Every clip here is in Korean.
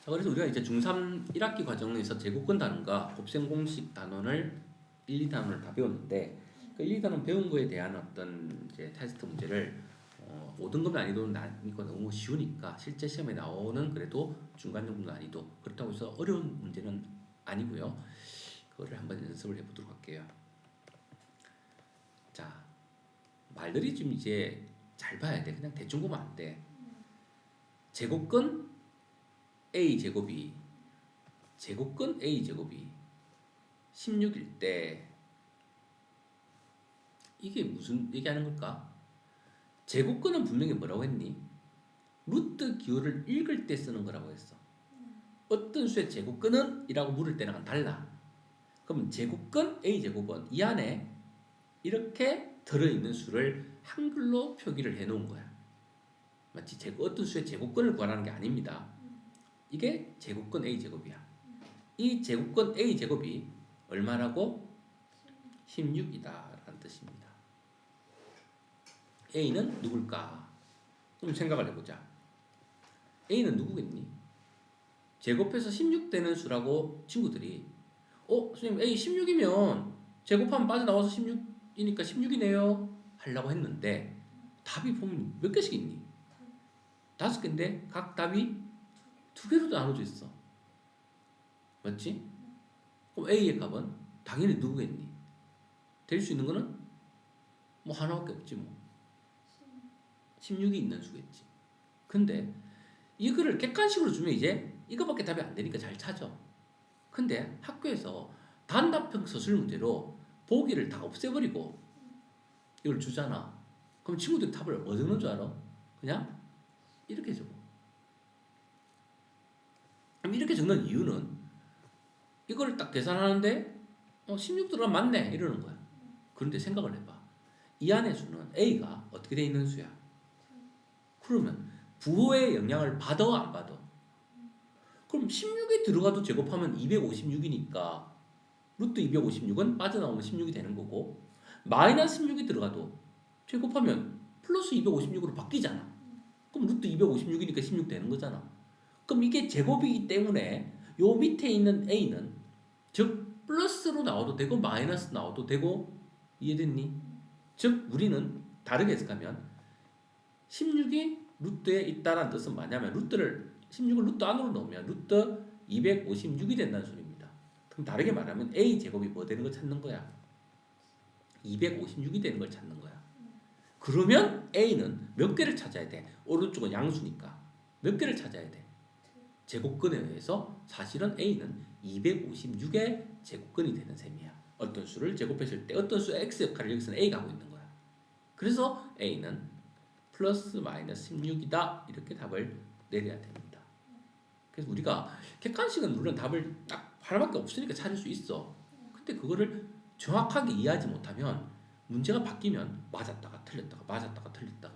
자, 그래서 우리가 이제 중3 1학기 과정에서 제곱근 단원과 곱셈 공식 단원을 1, 2단원을 다 배웠는데 그 1, 2단원 배운 거에 대한 어떤 이제 테스트 문제를 5등급 난이도는 난이도가 너무 쉬우니까 실제 시험에 나오는 그래도 중간 정도 난이도 그렇다고 해서 어려운 문제는 아니고요. 그거를 한번 연습을 해보도록 할게요. 자, 말들이 좀 이제 잘 봐야 돼. 그냥 대충 보면 안 돼. 제곱근 A제곱이 제곱근 A제곱이 16일 때 이게 무슨 얘기하는 걸까? 제곱근은 분명히 뭐라고 했니? 루트 기호를 읽을 때 쓰는 거라고 했어. 어떤 수의 제곱근은? 이라고 물을 때랑 달라. 그럼 제곱근 A제곱은 이 안에 이렇게 들어있는 수를 한글로 표기를 해놓은 거야. 마치 어떤 수의 제곱근을 구하라는 게 아닙니다. 이게 제곱근 A제곱이야. 이 제곱근 A제곱이 얼마라고? 16이다 라는 뜻입니다. A는 누굴까? 좀 생각을 해보자. A는 누구겠니? 제곱해서 16 되는 수라고 친구들이 선생님 A 16이면 제곱하면 빠져나와서 16이니까 16이네요 하려고 했는데 답이 보면 몇 개씩 있니? 5개인데 각 답이 2개로 나눠져 있어. 맞지? 그럼 A의 값은 당연히 누구겠니? 될 수 있는 거는 뭐 하나밖에 없지 뭐. 16이 있는 수겠지. 근데 이거를 객관식으로 주면 이제 이거밖에 답이 안 되니까 잘 찾아. 근데 학교에서 단답형 서술 문제로 보기를 다 없애버리고 이걸 주잖아. 그럼 친구들이 답을 뭐 적는 줄 알아? 그냥 이렇게 적어. 그럼 이렇게 적는 이유는 이거를 딱 계산하는데 16 들어가면 맞네 이러는 거야. 그런데 생각을 해봐. 이 안의 수는 A가 어떻게 돼 있는 수야? 그러면 부호의 영향을 받아 안 받아? 그럼 16이 들어가도 제곱하면 256이니까 루트 256은 빠져나오면 16이 되는 거고 마이너스 16이 들어가도 제곱하면 플러스 256으로 바뀌잖아. 그럼 루트 256이니까 16 되는 거잖아. 그럼 이게 제곱이기 때문에 요 밑에 있는 A는 즉 플러스로 나와도 되고 마이너스 나와도 되고 이해됐니? 즉 우리는 다르게 해석하면 16이 루트에 있다는 뜻은 뭐냐면 16을 루트 안으로 넣으면 루트 256이 된다는 소리입니다. 그럼 다르게 말하면 A제곱이 뭐 되는 걸 찾는 거야? 256이 되는 걸 찾는 거야. 그러면 A는 몇 개를 찾아야 돼? 오른쪽은 양수니까 몇 개를 찾아야 돼? 제곱근에 의해서 사실은 A는 256의 제곱근이 되는 셈이야. 어떤 수를 제곱했을 때 어떤 수의 X 역할을 여기서는 A가 하고 있는 거야. 그래서 A는 플러스 마이너스 16이다 이렇게 답을 내려야 됩니다. 그래서 우리가 객관식은 물론 답을 딱 하나밖에 없으니까 찾을 수 있어. 근데 그거를 정확하게 이해하지 못하면 문제가 바뀌면 맞았다가 틀렸다가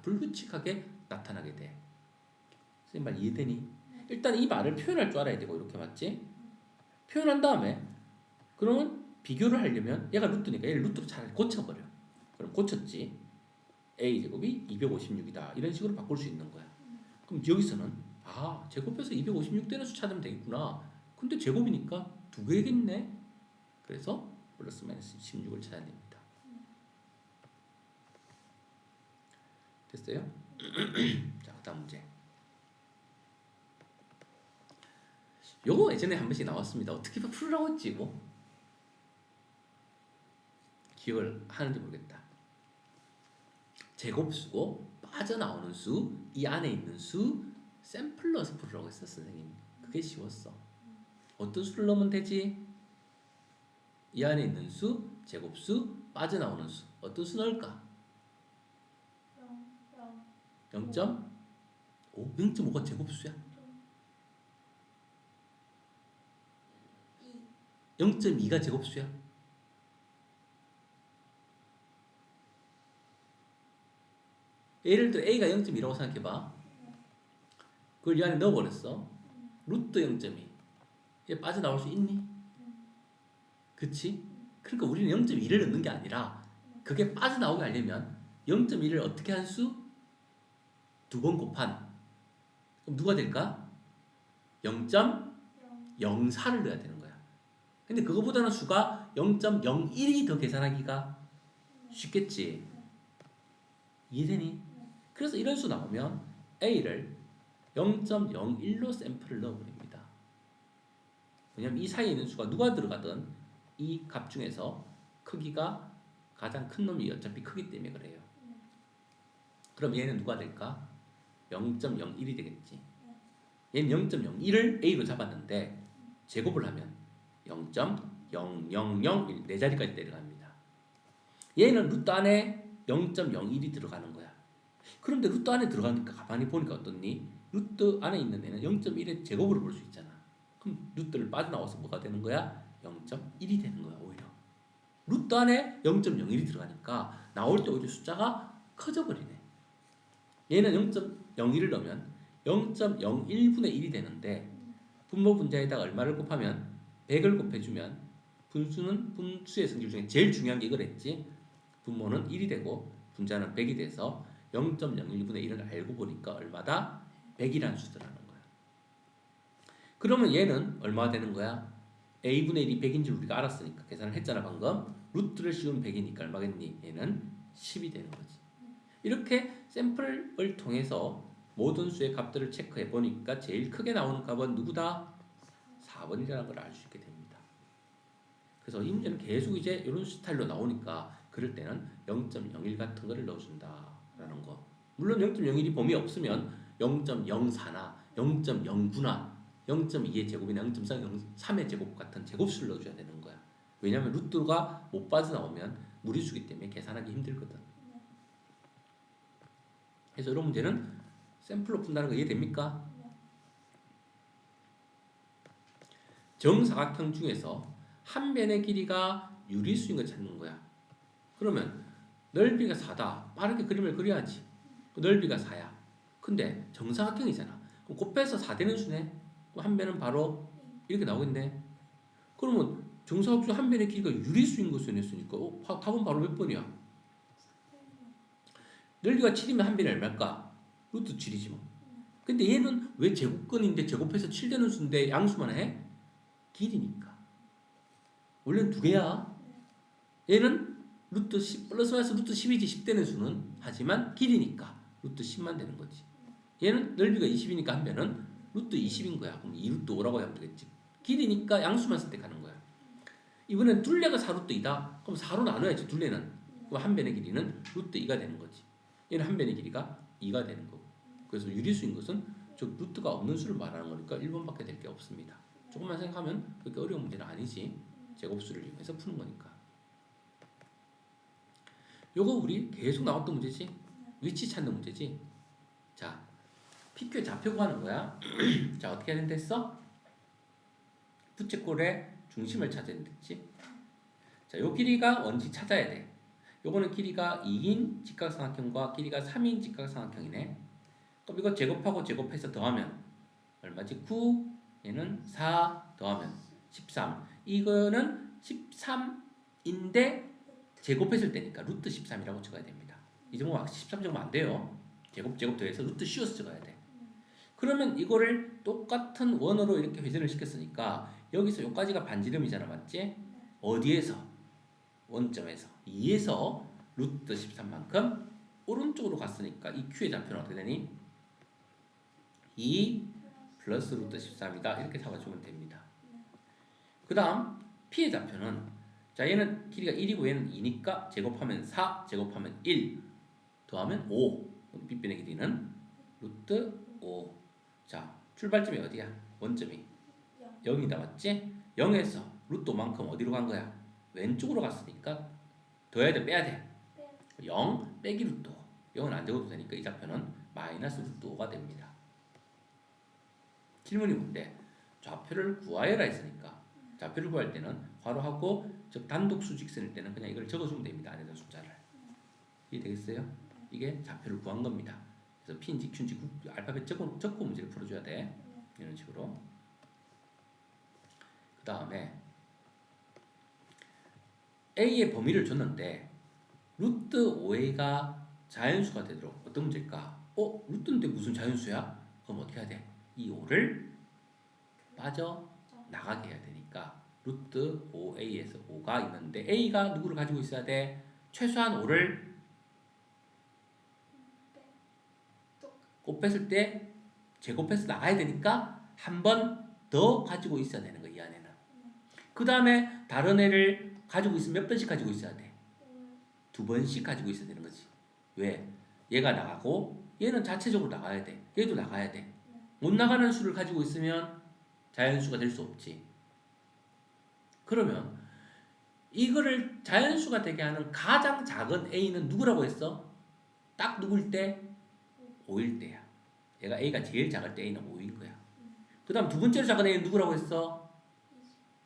불규칙하게 나타나게 돼. 선생님 말 이해되니? 일단 이 말을 표현할 줄 알아야 되고 이렇게 맞지? 표현한 다음에 그러면 비교를 하려면 얘가 루트니까 얘를 루트로 차라리 고쳐버려. 그럼 고쳤지. A제곱이 256이다. 이런 식으로 바꿀 수 있는 거야. 그럼 여기서는 제곱해서 256 되는 수 찾으면 되겠구나. 근데 제곱이니까 2개겠네. 그래서 플러스 마이너스 16을 찾아야 됩니다. 됐어요? 자, 다음 문제. 요거 예전에 한 번씩 나왔습니다. 어떻게 풀으라고 했지 뭐? 기억을 하는지 모르겠다. 제곱수고 빠져나오는 수, 이 안에 있는 수 샘플러서 풀으라고 했어 선생님. 그게 쉬웠어. 어떤 수를 넣으면 되지? 이 안에 있는 수, 제곱수, 빠져나오는 수. 어떤 수 넣을까? 0.5? 0.5가 제곱수야? 0.2가 제곱수야? 예를 들어 A가 0.2라고 생각해봐. 그걸 이 안에 넣어버렸어. 루트 0.2. 얘 빠져나올 수 있니? 그치? 그러니까 우리는 0.2를 넣는 게 아니라 그게 빠져나오게 하려면 0.2를 어떻게 한 수? 2번 곱한. 그럼 누가 될까? 0.04를 넣어야 되는 거야. 근데 그거보다는 수가 0.01이 더 계산하기가 쉽겠지. 이해되니? 그래서 이런 수 나오면 A를 0.01로 샘플을 넣어버립니다. 왜냐면 이 사이에 있는 수가 누가 들어가든 이 값 중에서 크기가 가장 큰 놈이 어차피 크기 때문에 그래요. 그럼 얘는 누가 될까? 0.01이 되겠지. 얘는 0.01을 A로 잡았는데 제곱을 하면 0.0001 네 자리까지 내려갑니다. 얘는 루트 안에 0.01이 들어가는 거야. 그런데 루트 안에 들어가니까 가만히 보니까 어떻니? 루트 안에 있는 애는 0.1의 제곱으로 볼 수 있잖아. 그럼 루트를 빠져나와서 뭐가 되는 거야? 0.1이 되는 거야 오히려. 루트 안에 0.01이 들어가니까 나올 때 오히려 숫자가 커져버리네. 얘는 0.01을 넣으면 0.01분의 1이 되는데 분모 분자에다가 얼마를 곱하면 100을 곱해주면 분수는 분수의 성질 중에 제일 중요한 게 이거랬지. 분모는 1이 되고 분자는 100이 돼서 0.01분의 1을 알고 보니까 얼마다? 100이라는 수더라는 거야. 그러면 얘는 얼마가 되는 거야? a분의 1이 100인 줄 우리가 알았으니까 계산을 했잖아 방금. 루트를 씌우면 100이니까 얼마겠니? 얘는 10이 되는 거지. 이렇게 샘플을 통해서 모든 수의 값들을 체크해 보니까 제일 크게 나오는 값은 누구다? 4번이라는 걸 알 수 있게 됩니다. 그래서 이 문제는 계속 이제 이런 스타일로 나오니까 그럴 때는 0.01 같은 거를 넣어준다라는 거. 물론 0.01이 범위 없으면 0.04나 0.09나 0.2의 제곱이나 0.3의 제곱 같은 제곱수를 넣어줘야 되는 거야. 왜냐하면 루트가 못 빠져나오면 무리수기 때문에 계산하기 힘들거든. 그래서 이런 문제는 샘플로 푼다는 거 이해됩니까? 정사각형 중에서 한 변의 길이가 유리수인 걸 찾는 거야. 그러면 넓이가 4다. 빠르게 그림을 그려야지. 넓이가 4야. 근데 정사각형이잖아. 그럼 곱해서 4 되는 수네. 한 변은 바로 이렇게 나오겠네. 그러면 정사각형 중 한 변의 길이가 유리수인 것을 냈으니까 답은 바로 몇 번이야? 넓이가 7이면 한 변이 얼마일까? 루트 7이지 뭐. 근데 얘는 왜 제곱근인데 제곱해서 7 되는 수인데 양수만 해? 길이니까. 원래는 두 개야. 얘는 루트 10 플러스 마이너스 루트 10이지 10 되는 수는. 하지만 길이니까 루트 10만 되는 거지. 얘는 넓이가 20이니까 한 변은 루트 20인 거야. 그럼 2루트 5라고 하면 되겠지. 길이니까 양수만 선택하는 거야. 이번엔 둘레가 4루트 2다. 그럼 4로 나눠야지 둘레는. 그럼 한 변의 길이는 루트 2가 되는 거지. 얘는 한 변의 길이가 2가 되는 거고. 그래서 유리수인 것은 저 루트가 없는 수를 말하는 거니까 1번밖에 될 게 없습니다. 조금만 생각하면 그렇게 어려운 문제는 아니지. 제곱수를 이용해서 푸는 거니까. 요거 우리 계속 나왔던 문제지. 위치 찾는 문제지. 자, PQ의 좌표 구하는 거야. 자, 어떻게 해야 된댔어? 부채꼴의 중심을 찾아야 된댔지. 자, 요 길이가 뭔지 찾아야 돼. 요거는 길이가 2인 직각삼각형과 길이가 3인 직각삼각형이네. 그럼 이거 제곱하고 제곱해서 더하면 얼마지? 9. 얘는 4 더하면 13. 이거는 13인데 제곱했을 때니까 루트 13이라고 적어야 됩니다. 이 정도 13 적으면 안 돼요. 제곱 더해서 루트 씌워서 적어야 돼. 그러면 이거를 똑같은 원으로 이렇게 회전을 시켰으니까 여기서 여기까지가 반지름이잖아, 맞지? 어디에서? 원점에서 2에서 루트 13만큼 오른쪽으로 갔으니까 이 Q의 좌표는 어떻게 되니? 2 플러스 루트 13이다. 이렇게 잡아주면 됩니다. 그 다음 P의 좌표는 자 얘는 길이가 1이고 얘는 2니까 제곱하면 4 제곱하면 1 더하면 5 빗변의 길이는 루트 5. 자 출발점이 어디야? 원점이 0이다 맞지? 0에서 루트 5만큼 어디로 간 거야? 왼쪽으로 갔으니까 더해야 돼 빼야 돼? 0 빼기 루트 5. 0은 안 적어도 되니까 이 좌표는 마이너스 루트 5가 됩니다. 질문이 뭔데? 좌표를 구하여라 했으니까 좌표를 구할 때는 괄호하고 즉 단독 수직선일 때는 그냥 이걸 적어주면 됩니다. 안에다 숫자를. 이해되겠어요? 이게 좌표를 구한 겁니다. 그래서 P인지 Q인지 알파벳 적고 문제를 풀어줘야 돼. 이런 식으로. 그 다음에 A의 범위를 줬는데 루트 5A가 자연수가 되도록 어떤 문제일까? 루트인데 무슨 자연수야? 그럼 어떻게 해야 돼? 이 5를 나가게 해야 되니까 루트 5a에서 5가 있는데 a가 누구를 가지고 있어야 돼? 최소한 5를 곱했을 때 제곱해서 나가야 되니까 한 번 더 가지고 있어야 되는 거야, 이 안에는. 그 다음에 다른 애를 가지고 있으면 몇 번씩 가지고 있어야 돼? 2번씩 가지고 있어야 되는 거지. 왜? 얘가 나가고 얘는 자체적으로 나가야 돼. 얘도 나가야 돼. 못 나가는 수를 가지고 있으면 자연수가 될 수 없지. 그러면 이거를 자연수가 되게 하는 가장 작은 a는 누구라고 했어? 딱 누구일 때? 5일 때야. 얘가 a가 제일 작을 때 a는 5인 거야. 그 다음 두 번째로 작은 a는 누구라고 했어?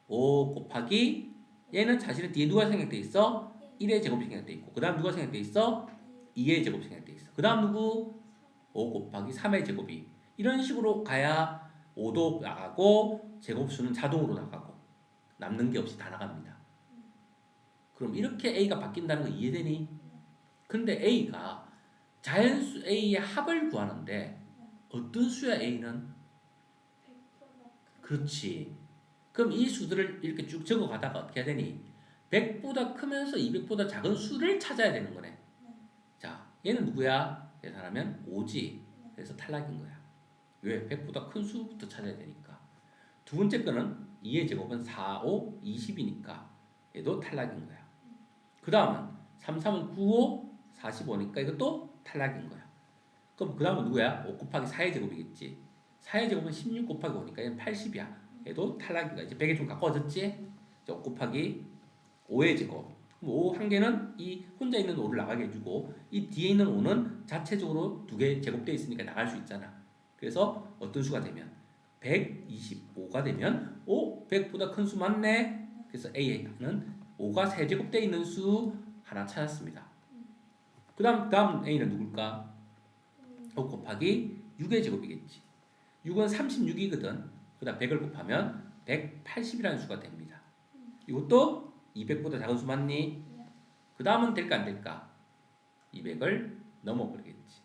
5 곱하기 얘는 자신의 뒤에 누가 생략돼 있어? 1의 제곱이 생략돼 있고 그 다음 누가 생략돼 있어? 2의 제곱이 생략돼 있어. 그 다음 누구? 5 곱하기 3의 제곱이. 이런 식으로 가야 5도 나가고 제곱수는 자동으로 나가고 남는 게 없이 다 나갑니다. 그럼 이렇게 a가 바뀐다는 거 이해되니? 근데 a가 자연수 a의 합을 구하는데 어떤 수야 a는? 그렇지. 그럼 이 수들을 이렇게 쭉 적어가다가 어떻게 해야 되니? 100보다 크면서 200보다 작은 수를 찾아야 되는 거네. 자, 얘는 누구야? 계산하면 5지. 그래서 탈락인 거야. 왜? 100보다 큰 수부터 찾아야 되니까. 두 번째 거는 2의 제곱은 4, 5, 20이니까 얘도 탈락인 거야. 그 다음은 3, 3은 9, 5, 45니까 이것도 탈락인 거야. 그럼 그 다음은 누구야? 5 곱하기 4의 제곱이겠지. 4의 제곱은 16 곱하기 5니까 얘는 80이야. 얘도 탈락인 거야. 이제 100이 좀 가까워졌지? 5 곱하기 5의 제곱. 5 한 개는 이 혼자 있는 5를 나가게 해주고 이 뒤에 있는 5는 자체적으로 두 개 제곱되어 있으니까 나갈 수 있잖아. 그래서 어떤 수가 되면 125가 되면 100보다 큰 수 맞네. 그래서 A는 5가 세제곱되어 있는 수 하나 찾았습니다. 그 다음 A는 누굴까? 5 곱하기 6의 제곱이겠지. 6은 36이거든. 그 다음 100을 곱하면 180이라는 수가 됩니다. 이것도 200보다 작은 수 맞니? 그 다음은 될까 안 될까? 200을 넘어버리겠지.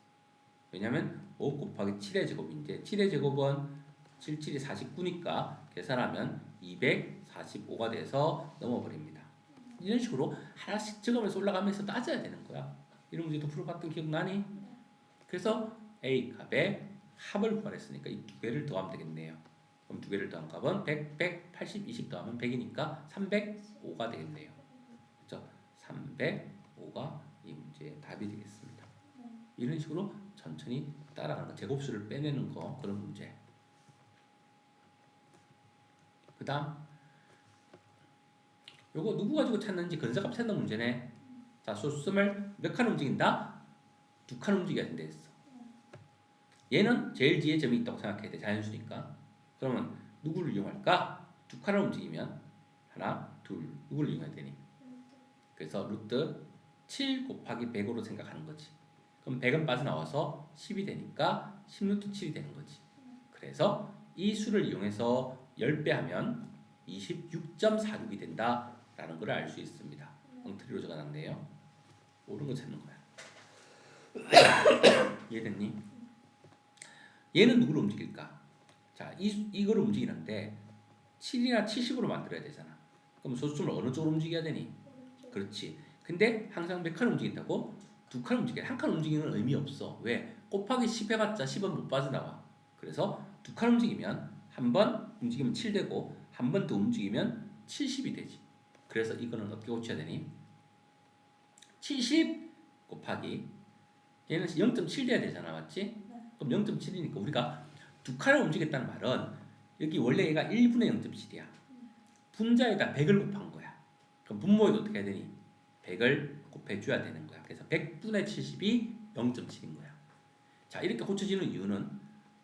왜냐면 5 곱하기 7의 제곱인데 7의 제곱은 7, 7이 49니까 계산하면 245가 돼서 넘어버립니다. 이런 식으로 하나씩 적으면서 올라가면서 따져야 되는 거야. 이런 문제도 풀어봤던 기억나니? 그래서 A 값의 합을 구하랬으니까 이 두 개를 더하면 되겠네요. 그럼 두 개를 더한 값은 100, 180, 20 더하면 100이니까 305가 되겠네요. 그렇죠? 305가 이 문제의 답이 되겠습니다. 이런 식으로 천천히 따라가는 거, 제곱수를 빼내는 거, 그런 문제. 그 다음 요거 누구 가지고 찾는지 근사값 찾는 문제네. 자, 소스을 몇 칸 움직인다? 2칸 움직여야 된다 했어. 얘는 제일 뒤에 점이 있다고 생각해야 돼. 자연수니까. 그러면 누구를 이용할까? 2칸을 움직이면 하나, 둘, 누구를 이용해야 되니? 그래서 루트 7 곱하기 100으로 생각하는 거지. 그럼 100은 빠져나와서 10이 되니까 10루트 7이 되는 거지. 그래서 이 수를 이용해서 10배 하면 26.46이 된다라는 걸 알 수 있습니다. 엉터리로 적어놨네요. 옳은 거 찾는 거야. 이해됐니? 얘는 누구를 움직일까? 자, 이거를 움직이는데 7이나 70으로 만들어야 되잖아. 그럼 소수점을 어느 쪽으로 움직여야 되니? 그렇지. 근데 항상 몇 칸 움직인다고? 2칸 움직여. 한 칸 움직이는 의미 없어. 왜? 곱하기 10 해봤자 10은 못 빠져나와. 그래서 2칸 움직이면 한 번 움직이면 7 되고 한 번 더 움직이면 70이 되지. 그래서 이거는 어떻게 고쳐야 되니? 70 곱하기 얘는 0.7 돼야 되잖아. 맞지? 그럼 0.7이니까 우리가 2칸을 움직였다는 말은 여기 원래 얘가 1분의 0.7이야. 분자에다 100을 곱한 거야. 그럼 분모에도 어떻게 해야 되니? 100을 곱해줘야 되는 거야. 그래서 100분의 70이 0.7인 거야. 자, 이렇게 고쳐지는 이유는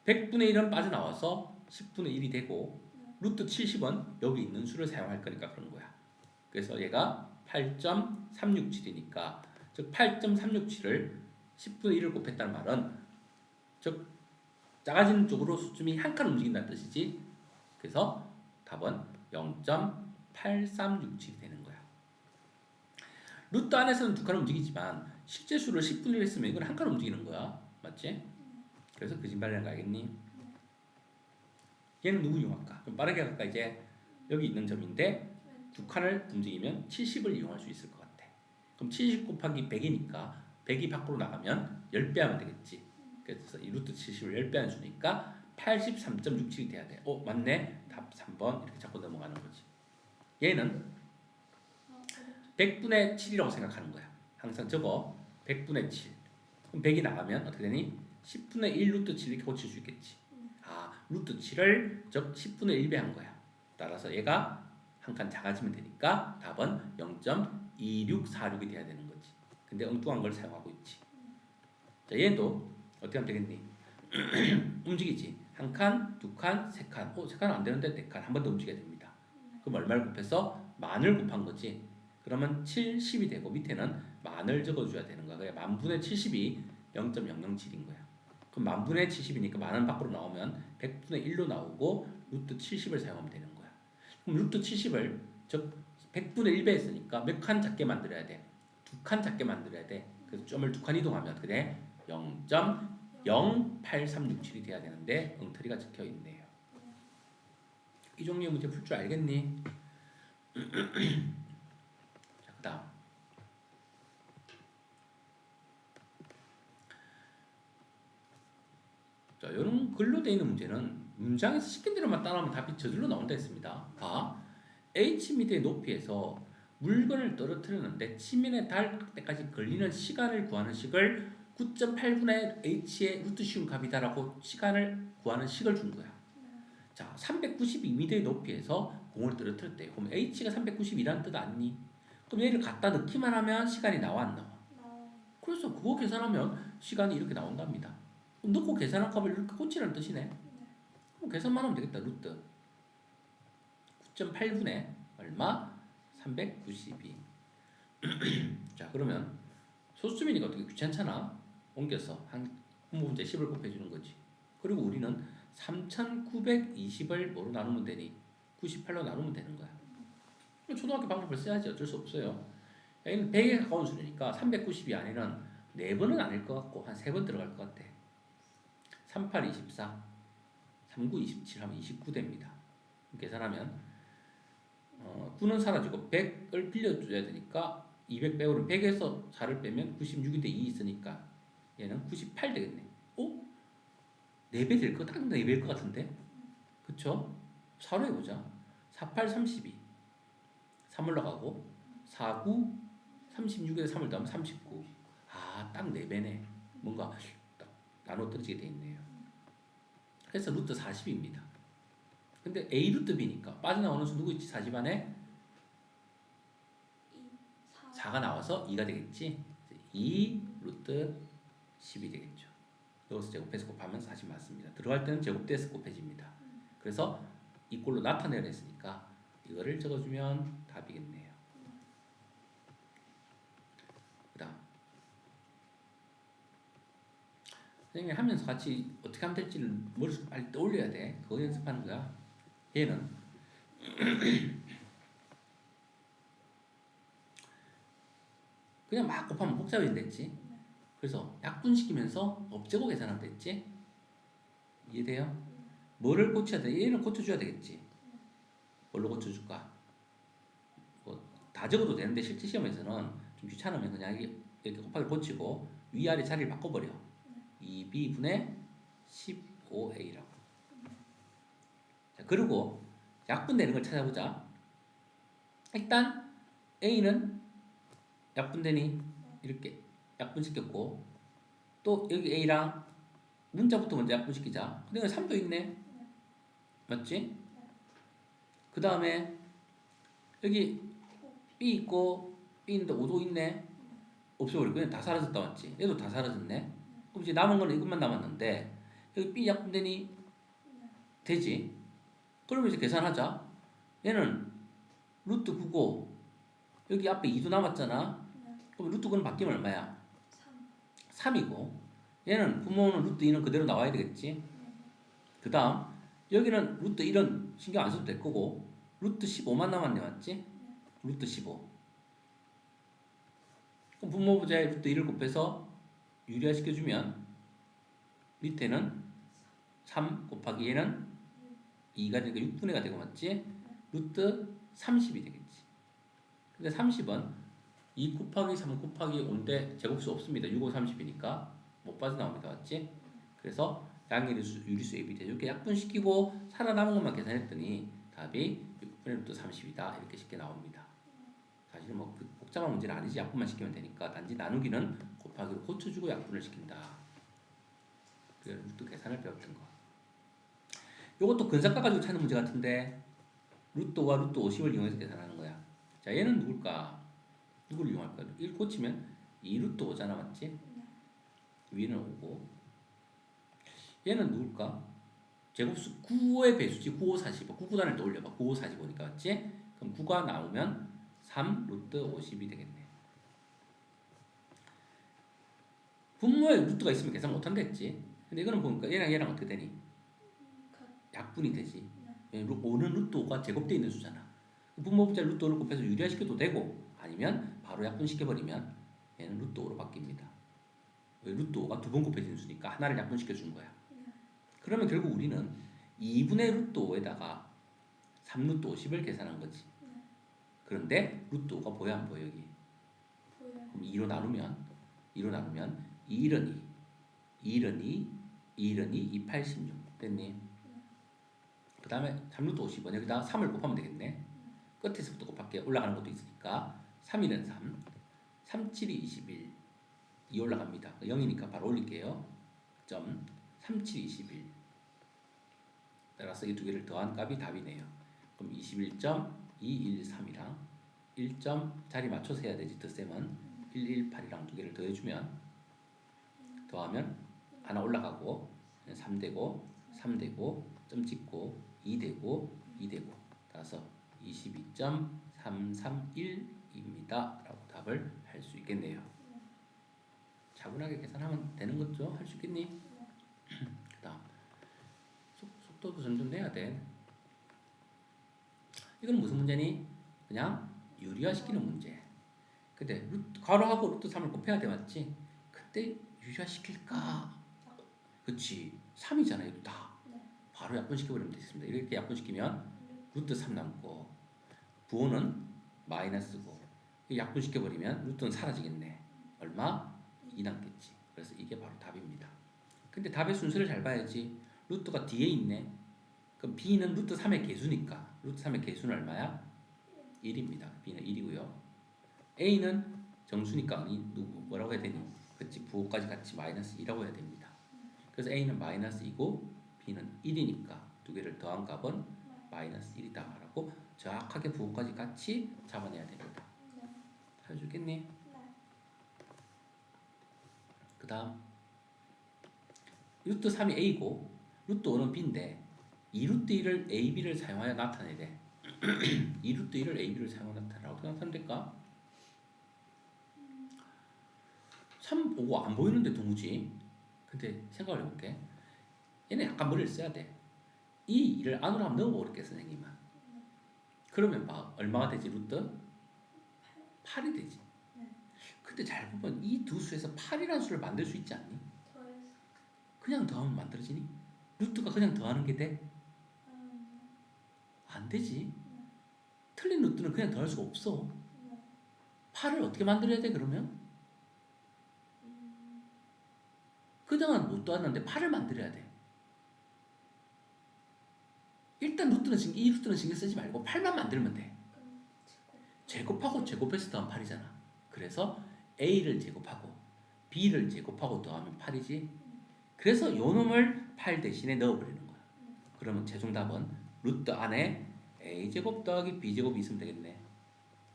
100분의 1은 빠져나와서 10분의 1이 되고 루트 70은 여기 있는 수를 사용할 거니까 그런 거야. 그래서 얘가 8.367이니까 즉 8.367을 10분의 1을 곱했다는 말은 즉 작아지는 쪽으로 수점이 한 칸 움직인다는 뜻이지. 그래서 답은 0.8367이 되는 거야. 루트 안에서는 2칸 움직이지만 실제 수를 10분의 1 했으면 이건 한 칸 움직이는 거야. 맞지? 그래서 거짓말이라는 거 알겠니? 얘는 누구 이용할까? 좀 빠르게 갈까? 이제 여기 있는 점인데 두 칸을 움직이면 70을 이용할 수 있을 것 같아. 그럼 70 곱하기 100이니까 100이 밖으로 나가면 10배 하면 되겠지. 그래서 이 루트 70을 10배 해주니까 83.67이 돼야 돼. 맞네. 답 3번 이렇게 잡고 넘어가는 거지. 얘는 100분의 7이라고 생각하는 거야. 항상 저거 100분의 7. 그럼 100이 나가면 어떻게 되니? 10분의 1 루트 7 이렇게 고칠 수 있겠지. 루트 7을 즉 10분의 1배 한 거야. 따라서 얘가 한 칸 작아지면 되니까 답은 0.2646이 돼야 되는 거지. 근데 엉뚱한 걸 사용하고 있지. 자, 얘도 어떻게 하면 되겠니? 움직이지. 한 칸, 두 칸, 세 칸. 세 칸은 안 되는데 네 칸. 한 번 더 움직여야 됩니다. 그럼 얼마를 곱해서? 만을 곱한 거지. 그러면 7, 10이 되고 밑에는 만을 적어줘야 되는 거야. 그래, 만분의 70이 0.007인 거야. 그럼 만분의 70이니까 만은 밖으로 나오면 100분의 1로 나오고 루트 70을 사용하면 되는 거야. 그럼 루트 70을 즉 100분의 1배 했으니까 몇 칸 작게 만들어야 돼? 두 칸 작게 만들어야 돼. 그래서 점을 두 칸 이동하면 어떻게 돼? 0.08367이 돼야 되는데 엉터리가 적혀 있네요. 이 종류의 문제 풀 줄 알겠니? 자, 그 다음 자, 이런 글로 되어 있는 문제는 문장에서 시킨 대로만 따라하면 답이 저절로 나온다 했습니다. H미터의 높이에서 물건을 떨어뜨렸는데 치면에 닿을 때까지 걸리는 시간을 구하는 식을 9.8분의 H의 루트 씌운 값이다라고 시간을 구하는 식을 준 거야. 자, 392m의 높이에서 공을 떨어뜨렸대. 그럼 H가 392라는 뜻 아니니? 그럼 얘를 갖다 넣기만 하면 시간이 나와 안 나와? 그래서 그거 계산하면 시간이 이렇게 나온답니다. 그럼 넣고 계산한 값을 이렇게 꽂히라는 뜻이네. 그럼 계산만 하면 되겠다. 루트 9.8분의 얼마? 392. 자, 그러면 소수점이니까 어떻게 귀찮잖아. 옮겨서 한 문제 10을 곱해주는 거지. 그리고 우리는 3920을 뭐로 나누면 되니? 98로 나누면 되는 거야. 초등학교 방법을 써야지. 어쩔 수 없어요. 여기는 100에 가까운 수니까 390이 안에는 4번은 아닐 것 같고 한 3번 들어갈 것 같아. 38, 24, 39, 27 하면 29됩니다. 계산하면 9는 사라지고 100을 빌려줘야 되니까 200 빼고는 100에서 4를 빼면 96인데 2 있으니까 얘는 98 되겠네. 4배 될 거, 딱 4배일 것 같은데? 그쵸? 4로 해보자. 48, 32. 3 올라가고 49, 36에서 3을 더하면 39. 딱 4배네. 뭔가 딱 나눠 떨어지게 돼 있네요. 그래서 루트 40입니다. 근데 A 루트 B니까 빠져나오는 수 누구 있지? 40 안에 4가 나와서 2가 되겠지? 2 루트 10이 되겠죠. 여기서 제곱해서 곱하면 40 맞습니다. 들어갈 때는 제곱돼서 곱해집니다. 그래서 이 꼴로 나타내려 했으니까 이거를 적어주면 답이겠네요. 그 다음 선생님이 하면서 같이 어떻게 하면 될지를 머릿속에 빨리 떠올려야 돼. 그거 연습하는 거야. 얘는 그냥 막 곱하면 복잡해진댔지. 그래서 약분시키면서 업제고 계산하면 됐지. 이해돼요? 뭐를 고쳐야 돼? 얘는 고쳐줘야 되겠지. 뭘로 고쳐줄까? 다 적어도 되는데 실제 시험에서는 좀 귀찮으면 그냥 이렇게 곱하기 고치고 위아래 자리를 바꿔버려. 2b분의 15a라고. 자, 그리고 약분되는 걸 찾아보자. 일단 a는 약분되니 이렇게 약분시켰고 또 여기 a랑 문자부터 먼저 약분시키자. 근데 3도 있네. 맞지? 그 다음에 여기 b 있고 b 있는데 5도 있네. 없어버리고 그냥 다 사라졌다 맞지? 얘도 다 사라졌네. 그럼 이제 남은 거는 이것만 남았는데 여기 b 약분되니 되지? 그러면 이제 계산하자. 얘는 루트 9고 여기 앞에 2도 남았잖아. 그럼 루트 9는 바뀌면 얼마야? 3이고 얘는 부모는 루트 2는 그대로 나와야 되겠지? 그 다음 여기는 루트 1은 신경 안 써도 될 거고 루트 15만 남았네 맞지? 루트 15. 그럼 분모부자에 루트 1을 곱해서 유리화시켜주면 밑에는 3 곱하기 얘는 2가 되니까 6분의 가 되고 맞지? 루트 30이 되겠지. 근데 30은 2 곱하기 3 곱하기 5인데 제곱수 없습니다. 6, 5, 30이니까 못 빠져나옵니다. 맞지? 그래서 양의류수, 유리수 AB 대줄게 약분시키고 살아남은 것만 계산했더니 답이 6분의 루트 30이다. 이렇게 쉽게 나옵니다. 사실은 뭐 복잡한 문제는 아니지. 약분만 시키면 되니까 단지 나누기는 곱하기로 고쳐주고 약분을 시킨다. 그게 루트 계산을 배웠던 거. 요것도 근사가 가지고 찾는 문제 같은데 루트 5와 루트 50을 이용해서 계산하는 거야. 자, 얘는 누굴까? 누구를 이용할까? 1 고치면 2 루트 5잖아. 맞지? 위는 5고 얘는 누굴까? 제곱수 9의 배수지. 9, 5, 45. 9구단을 떠올려봐. 9, 5, 45니까 맞지? 그럼 9가 나오면 3 루트 50이 되겠네. 분모에 루트가 있으면 계산 못한다 했지. 근데 이거는 보니까 얘랑 얘랑 어떻게 되니? 약분이 되지. 5는 루트 5가 제곱되어 있는 수잖아. 분모 분자 루트 5를 곱해서 유리화시켜도 되고 아니면 바로 약분시켜버리면 얘는 루트 5로 바뀝니다. 왜? 루트 5가 두 번 곱해지는 수니까 하나를 약분시켜준 거야. 그러면 결국 우리는 2분의 루트 5에다가 3 루트 50을 계산한 거지. 그런데 루트 5가 보여 안 보여 여기? 그럼 2로 나누면 2는 2, 2는 2, 2는 2, 2, 86 됐니? 그 다음에 3 루트 50은 여기다 3을 곱하면 되겠네. 끝에서부터 곱할게. 올라가는 것도 있으니까 3, 1은 3, 3, 7이 21 2 올라갑니다. 0이니까 바로 올릴게요. 점 3, 7, 21 따라서 이 두 개를 더한 값이 답이네요. 그럼 21.213이랑 1점 자리 맞춰서 해야 되지. 덧셈은 118이랑 두 개를 더해주면 더하면 하나 올라가고 3 되고 3 되고 점 찍고 2 되고 2 되고 따라서 22.331입니다. 라고 답을 할 수 있겠네요. 차분하게 계산하면 되는 거죠? 할 수 있겠니? 그 다음 속도도 점점 내야 돼. 이건 무슨 문제니? 그냥 유리화시키는 문제. 근데 괄호하고 루트 3을 곱해야 돼. 맞지? 그때 유리화시킬까? 그치. 3이잖아 이거 다. 바로 약분시켜버리면 되겠습니다. 이렇게 약분시키면 루트 3 남고 부호는 마이너스고 약분시켜버리면 루트는 사라지겠네. 얼마? 2 남겠지. 그래서 이게 바로 답입니다. 근데 답의 순서를 잘 봐야지. 루트가 뒤에 있네. 그럼 b는 루트 3의 개수니까 루트 3의 개수는 얼마야? 1입니다. b는 1이고요. a는 정수니까 누구 뭐라고 해야 되니? 그치 부호까지 같이 마이너스 2라고 해야 됩니다. 그래서 a는 마이너스 2고 b는 1이니까 두 개를 더한 값은 마이너스 1이다 라고 정확하게 부호까지 같이 잡아내야 됩니다. 해주겠니? 그 다음 루트 3이 a고 루트 5는 b인데 2루트 1을 a, b를 사용하여 나타내야 돼. 2루트 1을 a, b를 사용하여 나타내라고 어떻게 나타내면 될까? 3 보고 안 보이는데 도무지. 근데 생각을 해볼게. 얘는 약간 머리를 써야 돼. 이 2를 안으로 한번 넣어볼게 선생님은. 그러면 막 얼마가 되지 루트? 8이 되지. 근데 잘 보면 이 두 수에서 8이라는 수를 만들 수 있지 않니? 그냥 더하면 만들어지니? 루트가 그냥 더하는 게 돼? 안 되지. 틀린 루트는 그냥 더할 수가 없어. 8을 어떻게 만들어야 돼 그러면? 그동안 못 더했는데 8을 만들어야 돼. 일단 이 루트는 신경 쓰지 말고 8만 만들면 돼. 제곱하고 제곱해서 더하면 8이잖아. 그래서 a를 제곱하고 b를 제곱하고 더하면 8이지. 그래서 요 놈을 8 대신에 넣어버리는 거야. 그러면 최종 답은 루트 안에 a제곱 더하기 b제곱이 있으면 되겠네.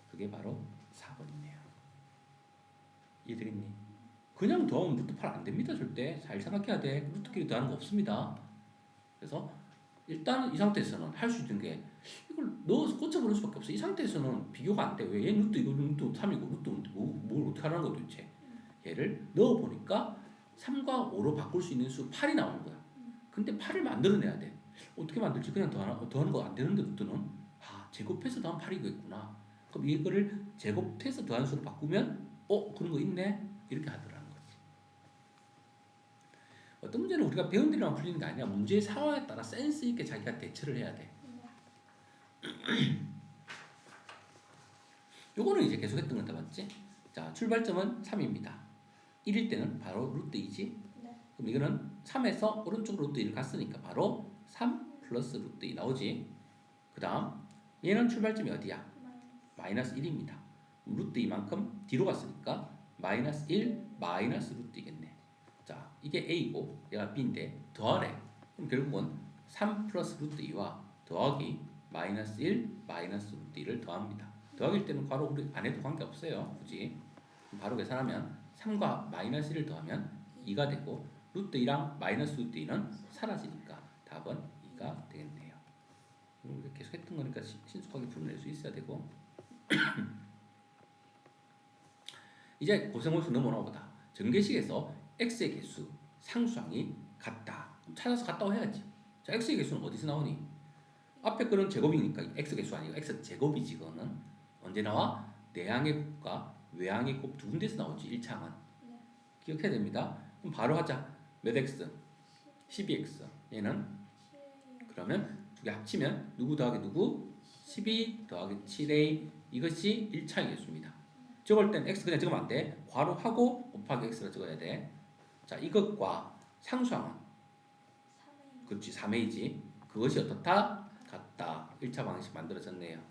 그게 바로 4번이네요. 이해되겠니? 그냥 더하면 루트 8 안 됩니다. 절대. 잘 생각해야 돼. 루트끼리 더하는 거 없습니다. 그래서 일단 이 상태에서는 할 수 있는 게 이걸 넣어서 꽂혀버릴 수밖에 없어. 이 상태에서는 비교가 안 돼. 왜? 얘 루트 이거 루트 3이고 루트 뭘 어떻게 하라는 거야 도대체. 얘를 넣어보니까 3과 5로 바꿀 수 있는 수 8이 나오는 거야. 근데 8을 만들어내야 돼. 어떻게 만들지? 그냥 더하는 거 안 되는데 루트는 제곱해서 더하면 8이겠구나. 그럼 이거를 제곱해서 더한 수로 바꾸면 그런 거 있네? 이렇게 하더라는 거지. 어떤 문제는 우리가 배운 대로만 풀리는 게 아니야. 문제의 상황에 따라 센스 있게 자기가 대처를 해야 돼. 요거는 이제 계속 했던 건데 맞지? 자, 출발점은 3입니다. 1일 때는 바로 루트 2지. 그럼 이거는 3에서 오른쪽으로 루트 1을 갔으니까 바로 3 플러스 루트 2 나오지. 그 다음 얘는 출발점이 어디야? 마이너스 1입니다. 루트 2만큼 뒤로 갔으니까 마이너스 1 마이너스 루트 2겠네. 자, 이게 A고 얘가 B인데 더하래. 그럼 결국은 3 플러스 루트 2와 더하기 마이너스 1 마이너스 루트 2를 더합니다. 더하기일 때는 괄호 우리 안 해도 관계없어요. 굳이. 바로 계산하면 3과 마이너스 1을 더하면 2가 되고 루트 2랑 마이너스 루트 2는 사라지니까 답은 2가 되겠네요. 우리가 계속 했던 거니까 신속하게 풀어낼 수 있어야 되고 이제 고생홀수 넘어오나 보다. 전개식에서 x의 개수 상수항이 같다. 찾아서 같다고 해야지. 자, x의 개수는 어디서 나오니? 앞에 거는 제곱이니까 x 개수 아니고 x 제곱이지. 그거는 언제 나와? 내항의 곱과 외항의 곱 두 군데서 나오지. 1차항은 기억해야 됩니다. 그럼 바로 하자. 몇 x? 12x. 얘는 그러면 두 개 합치면 누구 더하기 누구? 12 더하기 7a. 이것이 1차의 개수입니다. 적을 땐 x 그냥 적으면 안 돼. 괄호하고 곱하기 x를 적어야 돼. 자, 이것과 상수항은 그렇지 3a지. 그것이 어떻다? 같다. 1차 방식 만들어졌네요.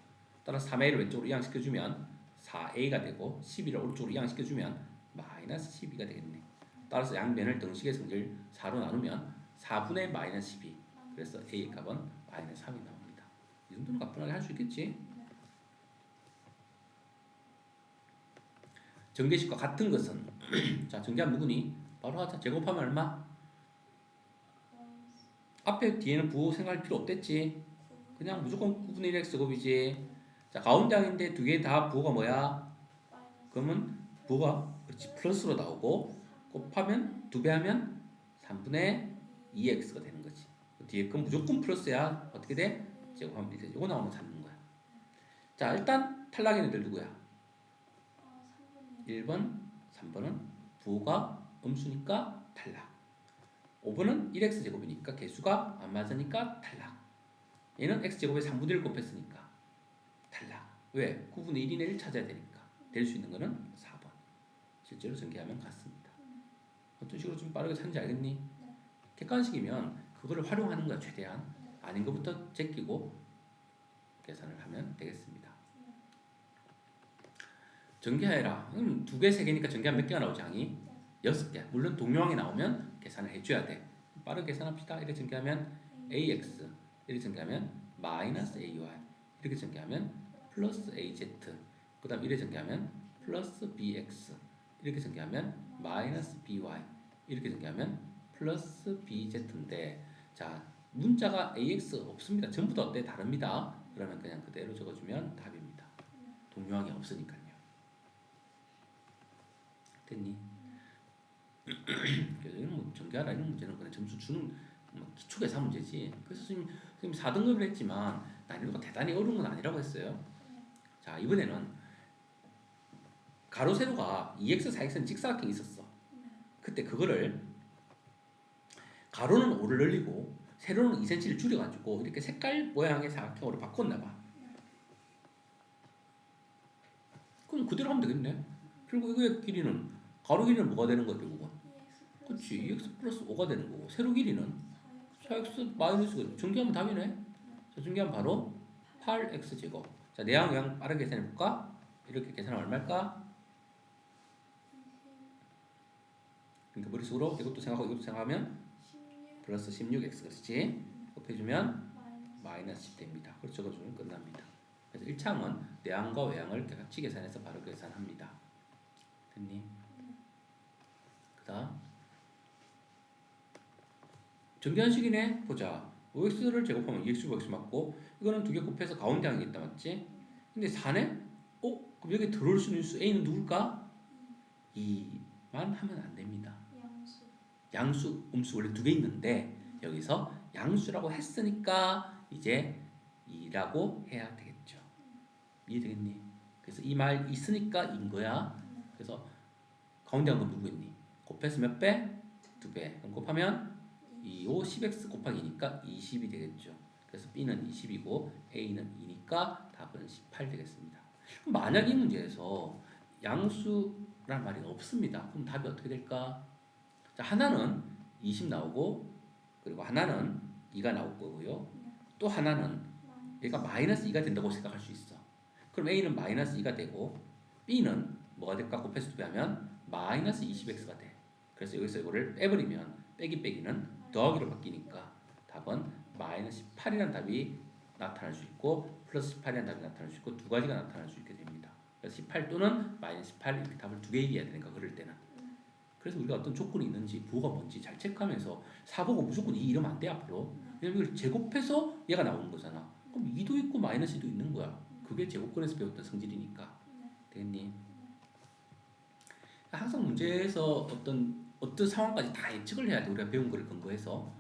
따라서 3a를 왼쪽으로 이항시켜주면 4a가 되고 12를 오른쪽으로 이항시켜주면 마이너스 12가 되겠네. 따라서 양변을 등식의 성질 4로 나누면 4분의 마이너스 12. 그래서 a의 값은 마이너스 3이 나옵니다. 이 정도는 가뿐하게 할 수 있겠지? 전개식과 같은 것은 자, 전개하면 누구니? 바로 하자. 제곱하면 얼마? 앞에 뒤에는 부호 생각할 필요 없댔지. 그냥 무조건 9분의 1x 제곱이지. 자, 가운데 항인데 두 개 다 부호가 뭐야? 그러면 부호가 그렇지 플러스로 나오고 곱하면 2배 하면 3분의 2x가 되는 거지. 뒤에 건 무조건 플러스야. 어떻게 돼? 제곱하면 이제 이거 나오면 잡는 거야. 자, 일단 탈락인 애들 누구야? 1번, 3번은 부호가 음수니까 탈락. 5번은 1x 제곱이니까 개수가 안 맞으니까 탈락. 얘는 x제곱에 3분의 1 곱했으니까 탈락. 왜? 9분의 1이네 1 찾아야 되니까. 될 수 있는 거는 4번. 실제로 전개하면 같습니다. 어떤 식으로 좀 빠르게 찾는지 알겠니? 객관식이면 그거를 활용하는 거야 최대한. 아닌 것부터 제끼고 계산을 하면 되겠습니다. 전개해라. 두 개, 세 개니까 전개하면 몇 개가 나오지 항이? 6개. 물론 동명항이 나오면 계산을 해줘야 돼. 빠르게 계산합시다. 이렇게 전개하면 ax, 이렇게 전개하면 마이너스 ay, 이렇게 전개하면 플러스 az, 그 다음 이렇게 전개하면 플러스 bx, 이렇게 전개하면 마이너스 by, 이렇게 전개하면 플러스 bz인데 자, 문자가 ax 없습니다. 전부 다 어때? 다릅니다. 그러면 그냥 그대로 적어주면 답입니다. 동명항이 없으니까요. 됐니? 그래서 이런 뭐 전개하라 이런 문제는 그냥 점수 주는 뭐 기초 계산 문제지. 그래서 선생님 4등급을 했지만 난이도가 대단히 어려운 건 아니라고 했어요. 자, 이번에는 가로 세로가 2x 4x는 직사각형이 있었어. 그때 그거를 가로는 5를 늘리고 세로는 2cm를 줄여가지고 이렇게 색깔 모양의 사각형으로 바꿨나봐. 그럼 그대로 하면 되겠네. 그리고 이거의 길이는 가로 길이는 뭐가 되는 거야 결국은? 그렇지 2x 플러스 5가 되는 거고 세로 길이는 4x 마이너스가 전개하면 답이네. 자, 전개하면 바로 8x 제곱. 자, 내항 외항 빠르게 계산해볼까? 이렇게 계산하면 얼마일까? 그러니까 머릿속으로 이것도 생각하고 이것도 생각하면 플러스 16x 그렇지? 곱해주면 마이너스 10 됩니다. 그걸 적어주면 끝납니다. 그래서 1차항은 내항과 외항을 같이 계산해서 바로 계산합니다. 됐니? 그 다음 전개한식이네. 보자. 5x를 제곱하면 2x 5x 맞고 이거는 두 개 곱해서 가운데 항이 있다 맞지? 근데 4네? 그럼 여기 들어올 수 있는 수 A는 누굴까? 2만 하면 안 됩니다. 양수, 음수 원래 두 개 있는데 여기서 양수라고 했으니까 이제 2라고 해야 되겠죠. 이해되겠니? 그래서 이 말 있으니까 인 거야. 그래서 가운데 한 건 누구겠니? 곱해서 몇 배? 2배. 그럼 곱하면 2, 5, 10x 곱하기 2니까 20이 되겠죠. 그래서 B는 20이고 A는 2니까 답은 18 되겠습니다. 그럼 만약 이 문제에서 양수란 말이 없습니다. 그럼 답이 어떻게 될까? 자, 하나는 20 나오고 그리고 하나는 2가 나올 거고요. 또 하나는 얘가 마이너스 2가 된다고 생각할 수 있어. 그럼 A는 마이너스 2가 되고 B는 뭐가 될까? 곱해서 비하면 마이너스 20x가 돼. 그래서 여기서 이거를 빼버리면 빼기는 더하기로 바뀌니까 답은 마이너스 18이라는 답이 나타날 수 있고 플러스 18이라는 답이 나타날 수 있고 두 가지가 나타날 수 있게 됩니다. 그래서 18 또는 마이너스 18 이렇게 답을 두 개 얘기해야 되니까 그럴 때는. 그래서 우리가 어떤 조건이 있는지 부호가 뭔지 잘 체크하면서 4보고 무조건 2 이러면 안 돼 앞으로. 왜냐면 이걸 제곱해서 얘가 나오는 거잖아. 그럼 2도 있고 마이너스 2도 있는 거야. 그게 제곱권에서 배웠던 성질이니까. 되겠니? 항상 문제에서 어떤 상황까지 다 예측을 해야 돼. 우리가 배운 거를 근거해서.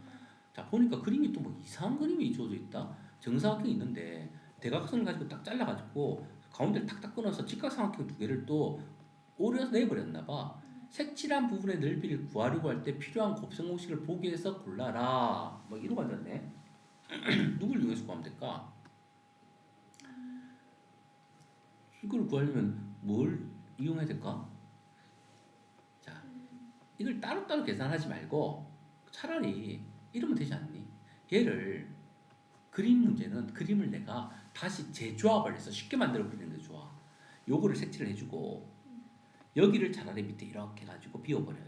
자, 보니까 그림이 또 뭐 이상한 그림이 주어져 있다. 정사각형이 있는데 대각선을 가지고 딱 잘라가지고 가운데를 탁탁 끊어서 직각삼각형 두 개를 또 오려서 내버렸나 봐. 색칠한 부분의 넓이를 구하려고 할 때 필요한 곱셈 공식을 보기 위해서 골라라. 뭐 이러고 앉았네. 누굴 이용해서 구하면 될까? 이걸 구하려면 뭘 이용해야 될까? 자, 이걸 따로따로 계산하지 말고 차라리 이러면 되지 않니? 얘를 그림 문제는 그림을 내가 다시 재조합을 해서 쉽게 만들어 버리는 게 좋아. 요거를 색칠을 해주고 여기를 차라리 밑에 이렇게 가지고 비워버려.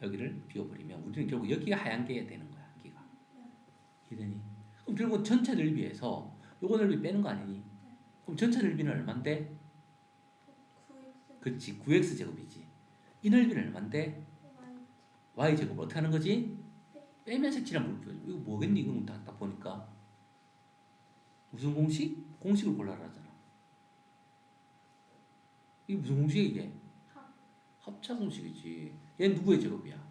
여기를 비워버리면 우리는 결국 여기가 하얀 게 되는 거야. 여기가. 이해되니? 그럼 결국 전체 넓이에서 요거 넓이 빼는 거 아니니? 그럼 전체 넓이는 얼만데? 그렇지. 9x 제곱이지. 이 넓이는 얼만데? y 제곱. 어떻게 하는 거지? 빼면 색칠한 물표. 이거 뭐겠니? 이거 딱 보니까 무슨 공식? 공식을 골라라 하잖아. 이게 무슨 공식이야 이게? 합차 공식이지. 얘는 누구의 제곱이야?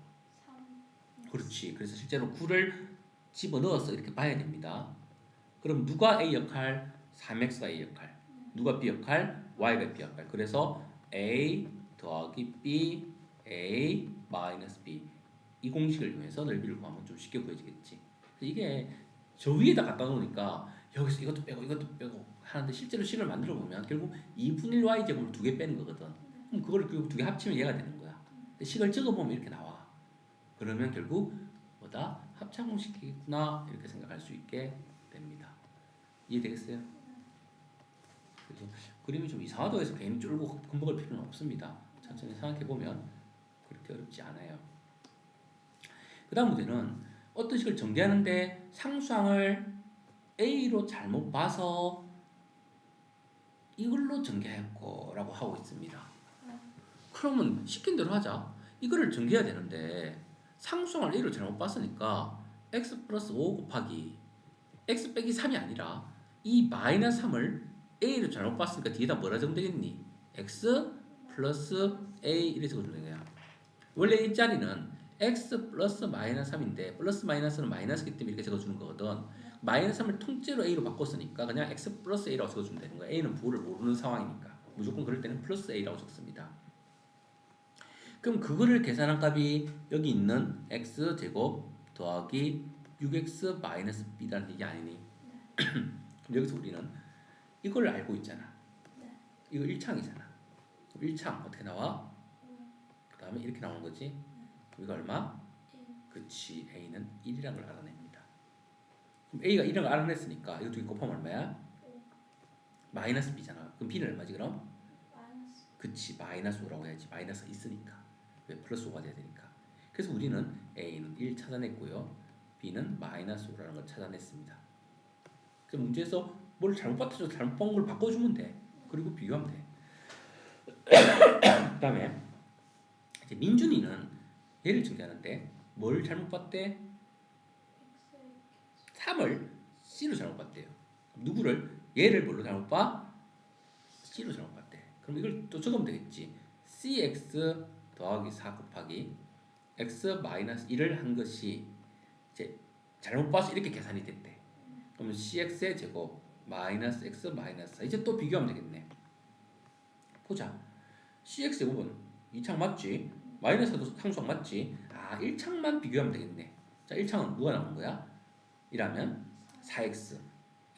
3. 그렇지. 그래서 실제로 9를 집어넣어서 이렇게 봐야 됩니다. 그럼 누가 A 역할? 3x가 A 역할. 누가 B 역할? y가 B 역할. 그래서 A 더하기 B A 마이너스 B 이 공식을 이용해서 넓이를 구하면 좀 쉽게 구해지겠지. 이게 저 위에다 갖다 놓으니까 여기서 이것도 빼고 하는데 실제로 식을 만들어 보면 결국 2분의 1 y 제곱을 두 개 빼는 거거든. 그럼 그거를 결국 두 개 합치면 얘가 되는 거야. 근데 식을 적어 보면 이렇게 나와. 그러면 결국 뭐다? 합차 공식이구나 이렇게 생각할 수 있게 됩니다. 이해되겠어요? 그래서 그림이 좀 이상하다고 해서 괜히 쫄고 겁먹을 필요는 없습니다. 천천히 생각해 보면 그렇게 어렵지 않아요. 그 다음 문제는 어떤 식을 전개하는데 상수항을 A로 잘못 봐서 이걸로 전개했고라고 하고 있습니다. 그러면 시킨 대로 하자. 이거를 전개해야 되는데 상수항을 A로 잘못 봤으니까 x 플러스 5 곱하기 x 빼기 3이 아니라 이 마이너스 3을 A로 잘못 봤으니까 뒤에다 뭐라 적으면 x 플러스 A 이렇게 적어주는 거야. 원래 이 자리는 x 플러스 마이너스 3인데 플러스 마이너스는 마이너스기 때문에 이렇게 적어주는 거거든. 마이너스 3을 통째로 A로 바꿨으니까 그냥 x 플러스 A라고 적어주면 되는 거야. A는 부호를 모르는 상황이니까 무조건 그럴 때는 플러스 A라고 적습니다. 그럼 그거를 계산한 값이 여기 있는 x제곱 더하기 6x 마이너스 b라는 얘기 아니니? 그럼 여기서 우리는 이걸 알고 있잖아. 이거 1창이잖아. 1창 어떻게 나와? 그 다음에 이렇게 나오는 거지. 이거 얼마? 그렇지. A는 1이라는 걸 알아냅니다. 그럼 A가 1이라는 걸 알아냈으니까 이거 두 개 곱하면 얼마야? 마이너스 B잖아. 그럼 B는 얼마지 그럼? 그치. 마이너스 5라고 해야지. 마이너스가 있으니까. 왜? 플러스 5가 돼야 되니까. 그래서 우리는 A는 1 찾아냈고요. B는 마이너스 5라는 걸 찾아냈습니다. 그래서 문제에서 뭘 잘못 봤죠? 잘못 본 걸 바꿔주면 돼. 그리고 비교하면 돼. 그 다음에 이제 민준이는 얘를 전개하는데 뭘 잘못 봤대? 3을 C로 잘못 봤대요. 누구를? 얘를 뭘로 잘못 봐? C로 잘못 봤대. 그럼 이걸 또 적으면 되겠지. CX 더하기 4 곱하기 X 마이너스 1을 한 것이 이제 잘못 봐서 이렇게 계산이 됐대. 그러면 CX의 제곱 마이너스 X 마이너스 4 이제 또 비교하면 되겠네. 보자. CX 제곱은 2창 맞지? 마이너스도 상수항 맞지? 아 1창만 비교하면 되겠네. 자 1창은 누가 나온 거야? 이라면 4x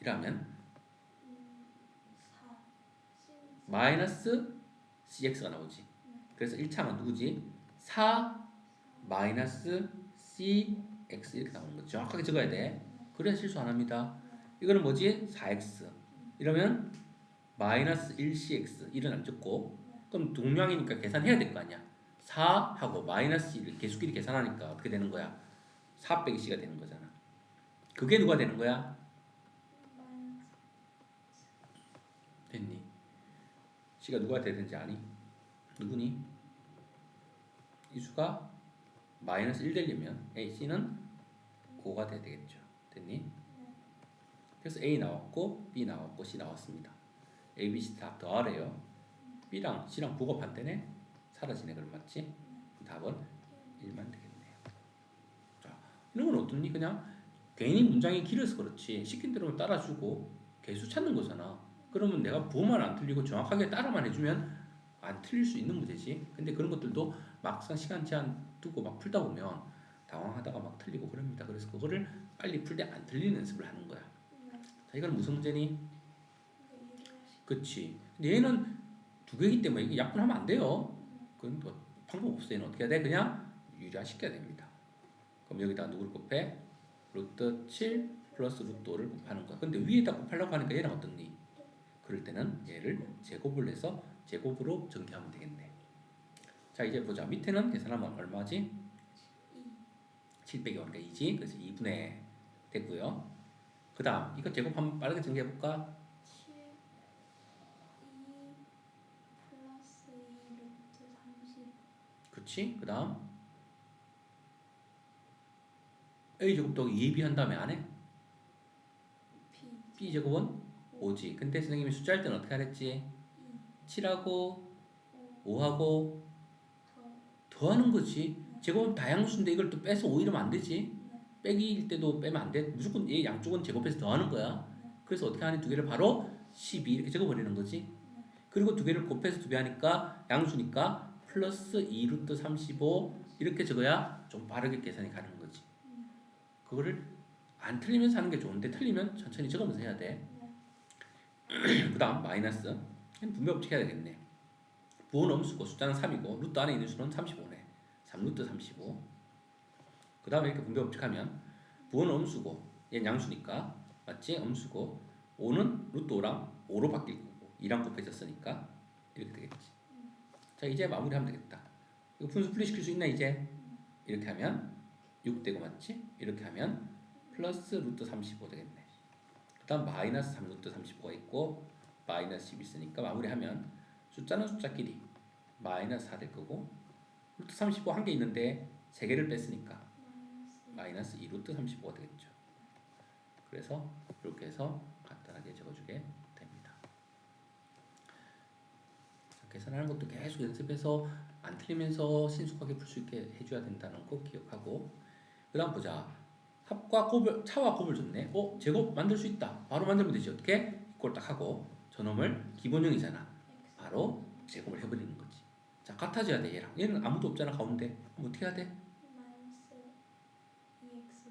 이라면 4 마이너스 cx가 나오지. 그래서 1창은 누구지? 4 마이너스 cx 이렇게 나오는 거 정확하게 적어야 돼. 그래야 실수 안 합니다. 이거는 뭐지? 4x 이러면 마이너스 1cx 1은 안 적고 그럼 동량이니까 계산해야 될 거 아니야. 4하고 마이너스 1 개수끼리 계산하니까 어떻게 되는 거야? 4 빼기 c가 되는 거잖아. 그게 누가 되는 거야? 됐니? c가 누가 돼야 되는지 아니? 누구니? 이 수가 마이너스 1 되려면 c는 9가 돼야 되겠죠. 됐니? 그래서 a 나왔고 b 나왔고 c 나왔습니다. a, b, c 다 더하래요. b랑 c랑 9가 반대네? 사라지네. 그럼 맞지? 답은 1만 되겠네요. 자, 이런 건 어떻니? 그냥 괜히 문장이 길어서 그렇지 시킨 대로만 따라주고 개수 찾는 거잖아. 그러면 내가 부호만 안 틀리고 정확하게 따라만 해주면 안 틀릴 수 있는 문제지. 근데 그런 것들도 막상 시간 제한 두고 막 풀다 보면 당황하다가 막 틀리고 그럽니다. 그래서 그거를 빨리 풀 때 안 틀리는 연습을 하는 거야. 자, 이건 무슨 문제니? 그치. 근데 얘는 두 개이기 때문에 이게 약분하면 안 돼요. 그건 뭐 방법 없어. 얘는 어떻게 해야 돼? 그냥 유리화시켜야 됩니다. 그럼 여기다 누구를 곱해? 루트 7 플러스 루트 5를 곱하는 거야. 근데 위에다 곱하려고 하니까 얘랑 어떻니? 그럴 때는 얘를 제곱을 해서 제곱으로 전개하면 되겠네. 자 이제 보자. 밑에는 계산하면 얼마지? 7 빼기 5니까 2지. 그래서 2분의 됐고요. 그 다음 이거 제곱 한번 빠르게 전개해볼까? 7 2 플러스 2 루트 30 그치? 그 다음 a제곱 더하기 2b 한 다음에 안 해? b제곱은 5지. 근데 선생님이 숫자할 때는 어떻게 하랬지? 7하고 5하고 더하는 거지. 제곱은 다양수인데 이걸 또 빼서 5 이러면 안 되지. 빼기일 때도 빼면 안 돼. 무조건 얘 양쪽은 제곱해서 더하는 거야. 그래서 어떻게 하니? 두 개를 바로 12 이렇게 적어버리는 거지. 그리고 두 개를 곱해서 두 배 하니까 양수니까 플러스 2 루트 35 이렇게 적어야 좀 빠르게 계산이 가는 거지. 그거를 안 틀리면서 하는 게 좋은데 틀리면 천천히 적으면서 해야 돼. 그 다음 마이너스 분배 법칙 해야 되겠네. 부호는 음수고 숫자는 3이고 루트 안에 있는 수는 35네. 3루트 35. 그 다음에 이렇게 분배 법칙하면 부호는 음수고 얘는 양수니까 맞지? 음수고 5는 루트 5랑 5로 바뀔 거고 2랑 곱해졌으니까 이렇게 되겠지. 자 이제 마무리하면 되겠다. 이거 분수 분리시킬 수 있나 이제? 이렇게 하면 6 되고 맞지? 이렇게 하면 플러스 루트 35 되겠네. 그 다음 마이너스 3 루트 35가 있고 마이너스 10 있으니까 마무리하면 숫자는 숫자끼리 마이너스 4 될 거고 루트 35 한 개 있는데 3개를 뺐으니까 마이너스 2 루트 35가 되겠죠. 그래서 이렇게 해서 간단하게 적어주게 됩니다. 계산하는 것도 계속 연습해서 안 틀리면서 신속하게 풀 수 있게 해줘야 된다는 거 기억하고 그 다음 보자. 합과 곱을 차와 곱을 줬네. 제곱 만들 수 있다. 바로 만들면 되지. 어떻게? 이걸 딱 하고 저놈을 기본형이잖아. 바로 제곱을 해버리는 거지. 자 같아져야 돼 얘랑. 얘는 아무도 없잖아 가운데. 그럼 어떻게 해야 돼? 마이너스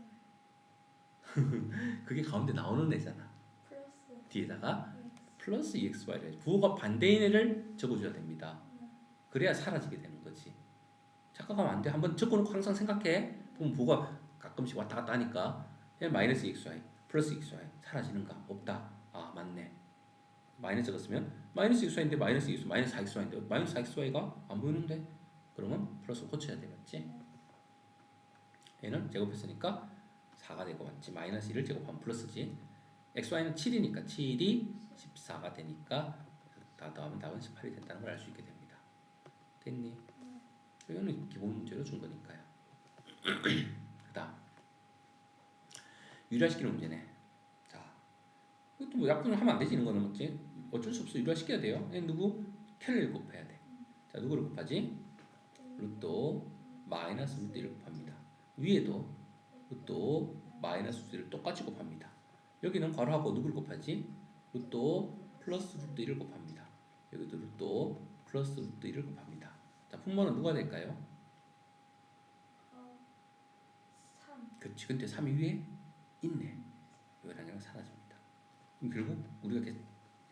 2xy 그게 가운데 나오는 애잖아. 플러스 뒤에다가 x 플러스 EXY를 부호가 반대인 애를 적어줘야 됩니다. 그래야 사라지게 되는 거지. 착각하면 안 돼. 한번 적어놓고 항상 생각해. 보면 부호가 가끔씩 왔다 갔다 하니까 그냥 마이너스 EXY, 플러스 EXY 사라지는가? 없다. 아 맞네. 마이너스 적었으면 마이너스 EXY인데 마이너스 EXY, 마이너스 4XY인데 마이너스 4XY가 안 보이는데 그러면 플러스 고쳐야 돼. 맞지? 얘는 제곱했으니까 4가 되고 맞지? 마이너스 1을 제곱하면 플러스지. XY는 7이니까 7이 14가 되니까 다 더하면 답은 18이 된다는 걸 알 수 있게 됩니다. 됐니? 이거는 기본 문제로 준 거니까요. 그 다음 유리화시키는 문제네. 자, 이것도 뭐 약분을 하면 안 되지. 이런 거는 맞지? 어쩔 수 없어. 유리화시켜야 돼요. 누구? 켈레를 곱해야 돼. 자, 누구를 곱하지? 루트 마이너스 루트 1을 곱합니다. 위에도 루트 마이너스 루트 1을 똑같이 곱합니다. 여기는 괄호하고 누구를 곱하지? 루트 플러스 루트 1을 곱합니다. 여기도 루트 플러스 루트 1을 곱합니다. 자, 분모는 누가 될까요? 그렇지. 근데 3이 위에 있네. 이거랑 사라집니다. 그럼 결국 우리가 이렇게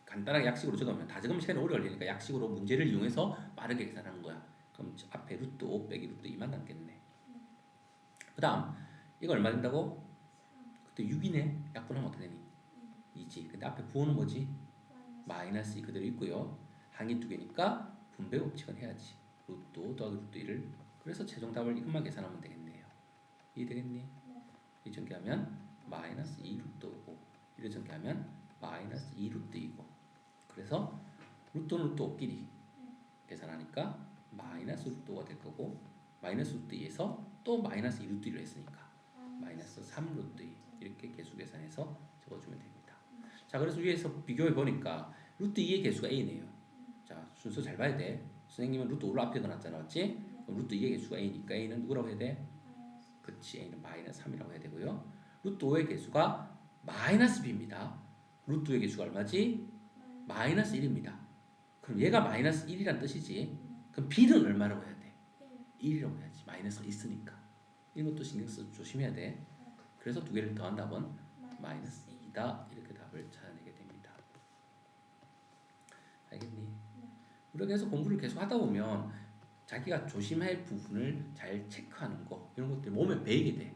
간단하게 약식으로 적으면 다 적으면 시간이 오래 걸리니까 약식으로 문제를 이용해서 빠르게 계산하는 거야. 그럼 앞에 루트 5 빼기 루트 2만 남겠네. 그 다음 이거 얼마 된다고? 3 그때 6이네. 약분하면 어떻게 되니? 2지. 근데 앞에 부호는 뭐지? 마이너스 2 그대로 있고요. 항이 두 개니까 분배 법칙은 해야지. 루트 5 더하기 루트 1을. 그래서 최종 답을 이것만 계산하면 되겠네요. 이해되겠니? 네. 이 전개하면 마이너스 2 루트 5고 이를 전개하면 마이너스 2 루트 2고 그래서 루트는 루트 5끼리 계산하니까 마이너스 루트 5가 될 거고 마이너스 루트 2에서 또 마이너스 2 루트 1을 했으니까 마이너스 3 루트 2 이렇게 개수 계산해서 적어주면 됩니다. 자, 그래서 위에서 비교해 보니까 루트 2의 개수가 a네요. 자, 순서 잘 봐야 돼. 선생님은 루트 5를 앞에 넣어놨잖아, 맞지? 그럼 루트 2의 개수가 a니까 a는 누구라고 해야 돼? 그치, a는 마이너스 3이라고 해야 되고요. 루트 5의 개수가 마이너스 b입니다. 루트 5의 개수가 얼마지? 마이너스 1입니다. 그럼 얘가 마이너스 1이란 뜻이지. 그럼 b는 얼마라고 해야 돼? 1이라고 해야지. 마이너스가 있으니까. 이런 것도 신경 써서 조심해야 돼. 그래서 두 개를 더한 답은 마이너스 2다. 이렇게 답을 찾아내게 됩니다. 알겠니? 우리가 계속 공부를 계속 하다 보면 자기가 조심해야 할 부분을 잘 체크하는 거 이런 것들이 몸에 배이게 돼.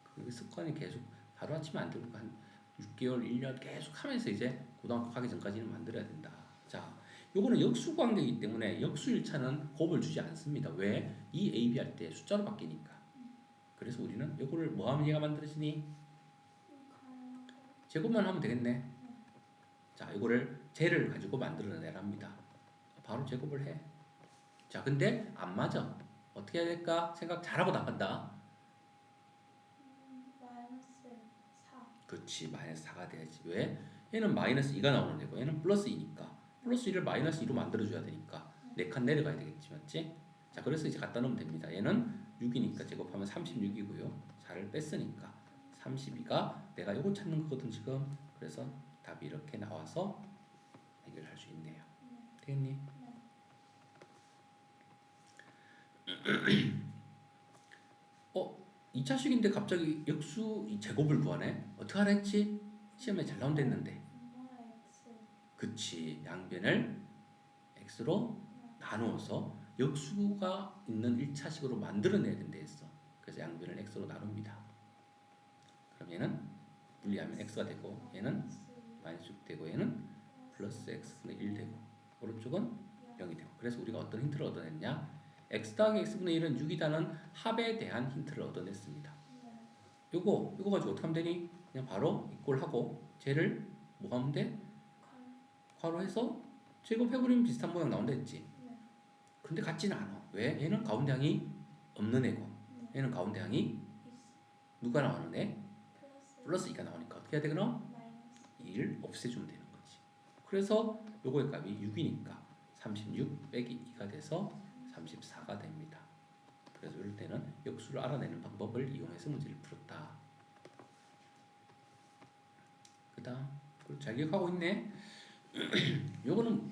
그 습관이 계속 하루아침에 안 들고 한 6개월, 1년 계속 하면서 이제 고등학교 가기 전까지는 만들어야 된다. 자, 요거는 역수 관계이기 때문에 역수 1차는 곱을 주지 않습니다. 왜? 이 A, B 할 때 숫자로 바뀌니까. 그래서 우리는 요거를 뭐 하면 얘가 만들어지니? 제곱만 하면 되겠네. 자, 요거를 제를 가지고 만들어내랍니다. 바로 제곱을 해. 자, 근데 안 맞아. 어떻게 해야 될까? 생각 잘하고 나간다. 마이너스 4 그렇지, 마이너스 4가 돼야지. 왜? 얘는 마이너스 2가 나오는 애고 얘는 플러스 2니까 플러스 2를 마이너스 2로 만들어줘야 되니까 4칸 내려가야 되겠지, 맞지? 자, 그래서 이제 갖다 놓으면 됩니다. 얘는 6이니까 제곱하면 36이고요 4를 뺐으니까 32가 내가 요거 찾는 거거든 지금. 그래서 답이 이렇게 나와서 해결할 수 있네요. 되겠니? 어? 2차식인데 갑자기 역수 제곱을 구하네? 어떻게 하라 했지? 시험에 잘 나온댔는데. 그치, 양변을 x로 나누어서 역수가 있는 1차식으로 만들어내야 된다 했어. 그래서 양변을 x로 나눕니다. 그럼 얘는 분리하면 x가 되고 얘는 마이너스 6 되고 얘는 플러스 x분의 1 되고 오른쪽은 0이 되고. 그래서 우리가 어떤 힌트를 얻어냈냐? x 더하기 x분의 1은 6이라는 합에 대한 힌트를 얻어냈습니다. 요거 가지고 어떻게 하면 되니? 그냥 바로 이꼴하고 쟤를 뭐 하면 돼? 괄호해서 제곱해버리면 비슷한 모양 나온다 했지. 근데 같지는 않아. 왜? 얘는 가운데 항이 없는 애고 얘는 가운데 항이 누가 나오는 애? 플러스 2가 나오니까 어떻게 해야 돼 그럼? 2를 없애주면 되는 거지. 그래서 요거의 값이 6이니까 36 빼기 2가 돼서 34가 됩니다. 그래서 이럴 때는 역수를 알아내는 방법을 이용해서 문제를 풀었다. 그 다음 잘 기억하고 있네. 요거는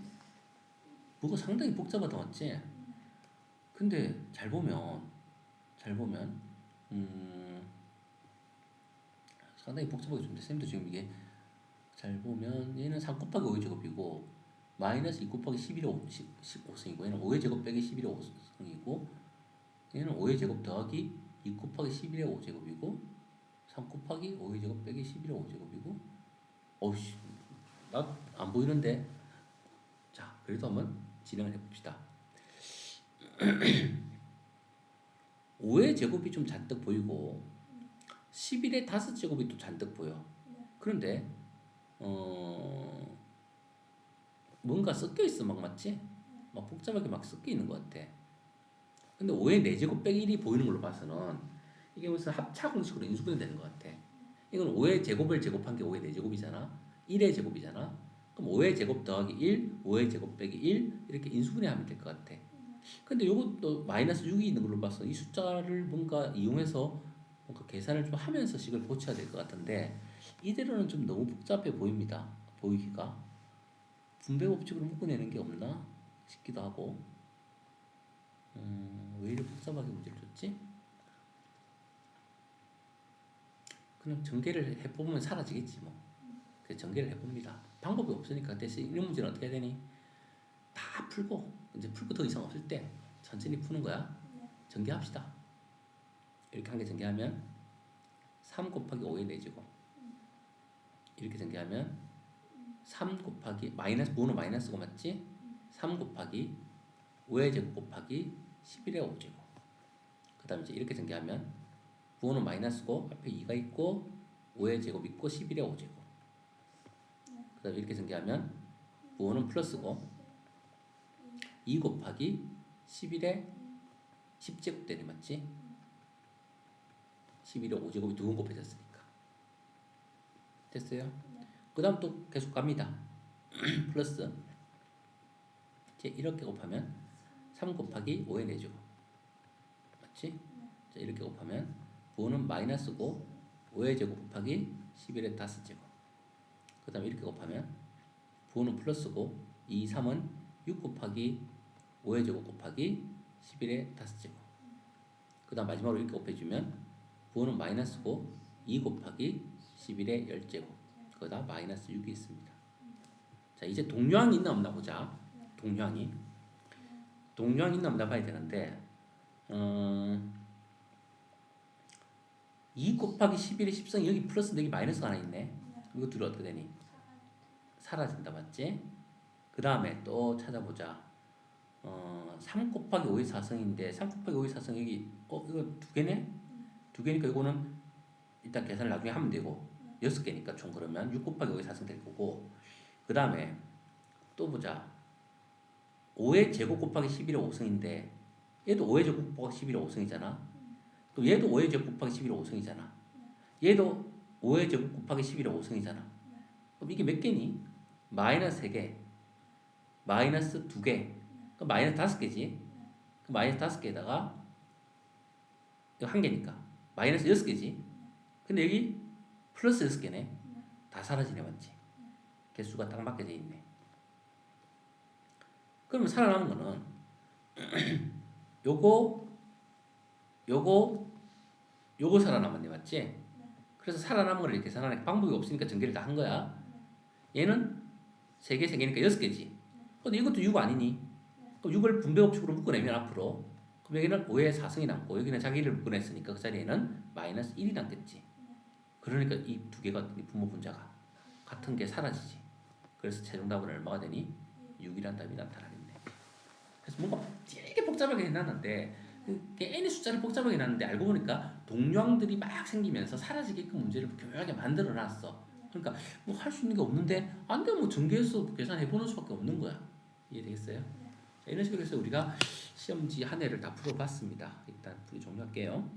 뭐가 상당히 복잡하다 맞지? 근데 잘 보면 상당히 복잡하게 좀 돼. 쌤도 지금 이게 잘 보면 얘는 3 곱하기 5의 제곱이고 마이너스 2 곱하기 11의 15승이고 얘는 5의 제곱 빼기 11의 5승이고 얘는 5의 제곱 더하기 2 곱하기 11의 5제곱이고 3 곱하기 5의 제곱 빼기 11의 5제곱이고 어우씨 나 안 보이는데. 자, 그래도 한번 진행을 해봅시다. 5의 제곱이 좀 잔뜩 보이고 11의 5제곱이 또 잔뜩 보여. 그런데 뭔가 섞여 있어 막 맞지? 막 복잡하게 막 섞여 있는 것 같아. 근데 5의 4제곱 빼기 1이 보이는 걸로 봐서는 이게 무슨 합차 공식으로 인수분해 되는 것 같아. 이건 5의 제곱을 제곱한 게 5의 4제곱이잖아. 1의 제곱이잖아. 그럼 5의 제곱 더하기 1, 5의 제곱 빼기 1 이렇게 인수분해하면 될 것 같아. 근데 요것도 마이너스 6이 있는 걸로 봐서 이 숫자를 뭔가 이용해서 뭔가 계산을 좀 하면서 식을 고쳐야 될 것 같은데 이대로는 좀 너무 복잡해 보입니다. 보이기가. 분배 법칙으로 묶어내는 게 없나 싶기도 하고. 왜 이렇게 복잡하게 문제를 줬지? 그럼 전개를 해보면 사라지겠지 뭐. 그래서 전개를 해봅니다. 방법이 없으니까 대신 이런 문제는 어떻게 해야 되니? 다 풀고 이제 풀고 더 이상 없을 때 천천히 푸는 거야. 네. 전개합시다. 이렇게 한 개 전개하면 3 곱하기 5의 4제곱 이렇게 전개하면 3 곱하기 마이너스 부호는 마이너스고 맞지? 3 곱하기 5의 제곱 곱하기 11의 5제곱 그 다음에 이제 이렇게 전개하면 부호는 마이너스고 앞에 2가 있고 5의 제곱 있고 11의 5제곱 그 다음에 이렇게 전개하면 부호는 플러스고 2 곱하기 11의 10제곱 되네 맞지? 11의 5제곱이 두 번 곱해졌으니까 됐어요? 네. 그 다음 또 계속 갑니다. 플러스 이제 이렇게 곱하면 3 곱하기 5의 4제곱 맞지? 자, 이렇게 곱하면 부호는 마이너스고 5의 제곱 곱하기 11의 5제곱 그 다음에 이렇게 곱하면 부호는 플러스고 2, 3은 6 곱하기 5의 제곱 곱하기 11의 5제곱 그 다음 마지막으로 이렇게 곱해주면 부호는 마이너스고 2 곱하기 11의 10제곱 거기다 마이너스 6이 있습니다. 자 이제 동류항이 있나 없나 보자. 동류항이 있나 없나 봐야 되는데 2 곱하기 11의 10성이 여기 플러스인데 여기 마이너스가 하나 있네. 이거 둘이 어떻게 되니? 사라진다 맞지? 그 다음에 또 찾아보자. 3 곱하기 5의 4성인데 3 곱하기 5의 4성 여기 이거 두 개네? 두 개니까 이거는 일단 계산을 나중에 하면 되고 6개니까 총 그러면 6 곱하기 5의 4성 될 거고 그 다음에 또 보자. 5의 제곱 곱하기 11의 5성인데 얘도 5의 제곱 곱하기 11의 5성이잖아. 또 얘도 5의 제곱 곱하기 11의 5성이잖아. 얘도 5의 제곱 곱하기 11의 5성이잖아. 그럼 이게 몇 개니? 마이너스 3개, 마이너스 2개, 그럼 마이너스 5개지. 그 마이너스 5개에다가 이거 1개니까 마이너스 6개지. 근데 여기 플러스 6개네. 다 사라지네 맞지? 개수가 딱 맞게 돼 있네. 그러면 살아남은 거는 요거 살아남았네 맞지? 그래서 살아남은 걸 이렇게 계산하는 방법이 없으니까 전개를 다 한 거야. 얘는 3개, 3개니까 6개지. 근데 이것도 6 아니니? 그럼 6을 분배법칙으로 묶어내면 앞으로 그럼 여기는 5의 4성이 남고 여기는 자기를 묶어냈으니까 그 자리에는 마이너스 1이 남겠지. 그러니까 이 두 개가 분모 분자가 같은 게 사라지지. 그래서 최종답은 얼마가 되니? 6이란 답이 나타나겠네. 그래서 뭔가 되게 복잡하게 해놨는데 n의 숫자를 복잡하게 해놨는데 알고 보니까 동류항들이 막 생기면서 사라지게끔 문제를 교묘하게 만들어놨어. 그러니까 뭐 할 수 있는 게 없는데 안 되면 뭐 전개해서 계산해보는 수밖에 없는 거야. 이해되겠어요? 자, 이런 식으로 해서 우리가 시험지 한 해를 다 풀어봤습니다. 일단 풀이 종료할게요.